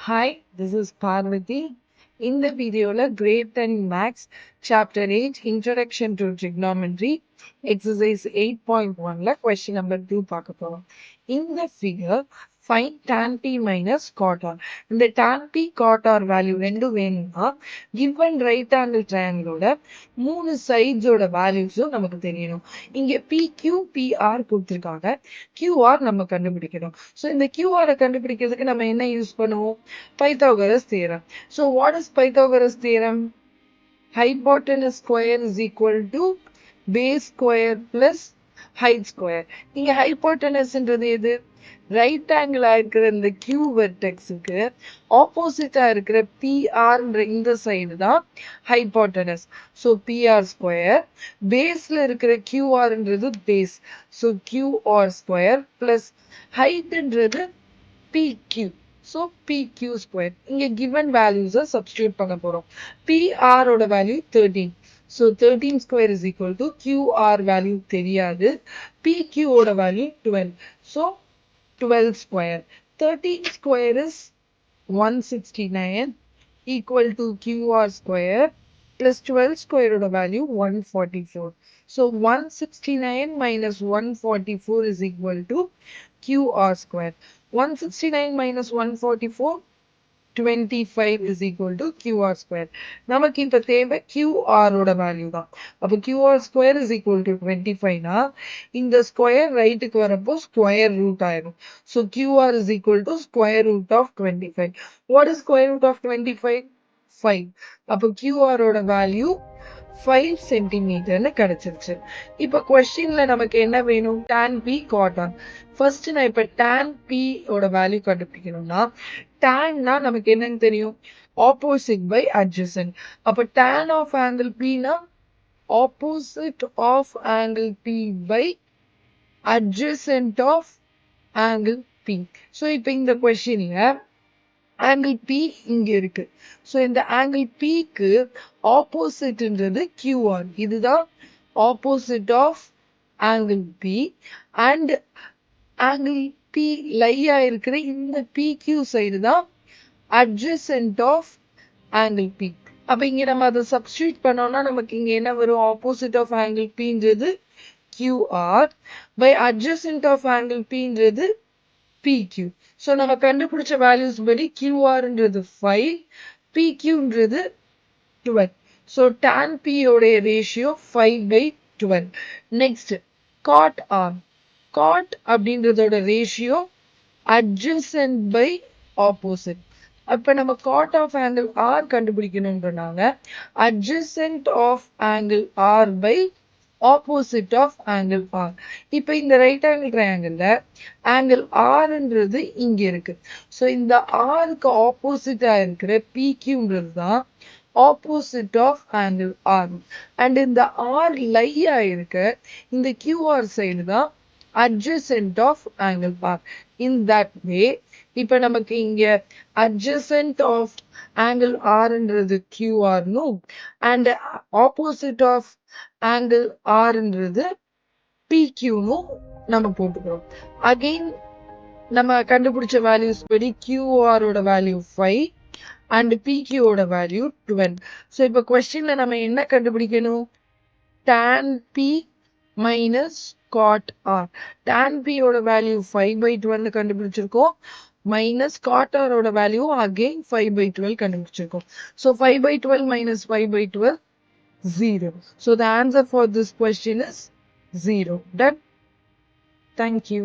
Hi, this is Parvati. In the video, Grade 10 Max, Chapter 8, Introduction to Trigonometry, Exercise 8.1, question number 2 பார்க்க போறோம். In the figure, find tan p minus cot r. இந்த tan p cot r value ரெண்டும் வேணும்னா given right angle triangle ஓட மூணு சைட்ஸோட வேல்யூஸும் நமக்கு தெரியணும். இங்க PQ, PR கொடுத்திருக்காங்க. QR நம்ம கண்டுபிடிக்கணும். ஸோ இந்த QR கண்டுபிடிக்கிறதுக்கு நம்ம என்ன யூஸ் பண்ணுவோம்? Pythagoras theorem. So what is Pythagoras theorem? Hypotenuse square is equal to base square plus height square. இங்க hypotenuseன்றது எது? ரைட் ஆங்கிள் இருக்கிற இந்த Q வெர்டெக்ஸுக்கு ஆப்போசிட்டா இருக்கிற PR இந்த சைடு தான் ஹைபோட்டனஸ். ஸோ PR ஸ்கொயர், பேஸ்ல இருக்கிற QRன்றது base. So QR square plus ஹைட்ன்றது PQ. So PQ square. இங்க given values substitute பண்ண போறோம். PR ஓட value 13. So 13 square is equal to QR value தெரியாது. PQ ஓட value 12. So 12 square. 13 square is 169 equal to QR square plus 12 square ஓட value 144. So 169 minus 144 is equal to QR square. 169 minus 144, 25 is equal to QR square. நமக்கு இப்ப தேவை QR ஓட value தான். அப்ப QR square is equal to 25 னா இந்த square ரைட்டுக்கு வரப்போ ஸ்கொயர் ரூட் ஆயிடும். So QR is equal to square root of 25. What is square root of 25? 5. அப்ப QR ஓட வேல்யூ 5 சென்டிமீட்டர்னு கிடைச்சிருச்சு. இப்ப கொஸ்டின்ல நமக்கு என்ன வேணும்? tan p cot r. First நான் இப்ப tan p ஓட வேல்யூ கண்டுபிடிக்கணும்னா tanனா நமக்கு என்னன்னு தெரியும்? Opposite by adjacent. அப்ப tan of angle p னா opposite of angle p by adjacent of angle p. So இப்ப இந்த கொஸ்டின்ல ஆங்கிள் P இங்க இருக்கு. ஸோ இந்த ஆங்கிள் Pக்கு ஆப்போசிட்ன்றது QR. இதுதான் opposite of angle P and angle P லையா இருக்கிற இந்த PQ சைடு தான் அட்ஜசன்ட் ஆஃப் ஆங்கிள் P. அப்ப இங்க நம்ம அதை சப்ஸ்டியூட் பண்ணோம்னா நமக்கு இங்க என்ன வரும்? ஆப்போசிட் ஆஃப் ஆங்கிள் Pன்றது QR by adjacent of angle Pன்றது PQ. ஸோ நம்ம கண்டுபிடிச்ச வேல்யூஸ் படி QRன்றது 5, PQன்றது 12. ஸோ tan P உடைய ratio 5/12. Next cot R. cot அப்படின்றதோட ரேஷியோ adjacent by opposite. அப்ப நம்ம cot of angle R கண்டுபிடிக்கணும்ன்றனால adjacent of angle R by opposite of angle R. இப்ப இந்த ரைட் ஆங்கிள் ட்ரையாங்கிள்ல ஆங்கிள் Rன்றது இங்க இருக்கு. ஸோ இந்த Rக்கு ஆப்போசிட்டா இருக்கிற PQன்றது தான் opposite of angle R. And இந்த R லையா இருக்க இந்த QR சைடு தான் adjacent of angle R. In that way, இப்ப நமக்கு இங்க adjacent of angle Rன்றது QR னும் and opposite of angle Rன்றது PQ னும் நம்ம போட்டுக்கிறோம். அகைன் நம்ம கண்டுபிடிச்ச வேல்யூஸ் படி QR ஓட வேல்யூ 5 and PQ ஓட வேல்யூ 12. ஸோ இப்ப கொஸ்டின்ல நம்ம என்ன கண்டுபிடிக்கணும்? tan P minus cot R. tan P ஓட வேல்யூ 5/12 கண்டுபிடிச்சிருக்கோம். மைனஸ் cot R ஓட வேல்யூ அகைன் 5/12 கண்டுபிடிச்சிருக்கோம். So 5/12 minus 5/12, 0. So the answer for this question is 0. Done. Thank you.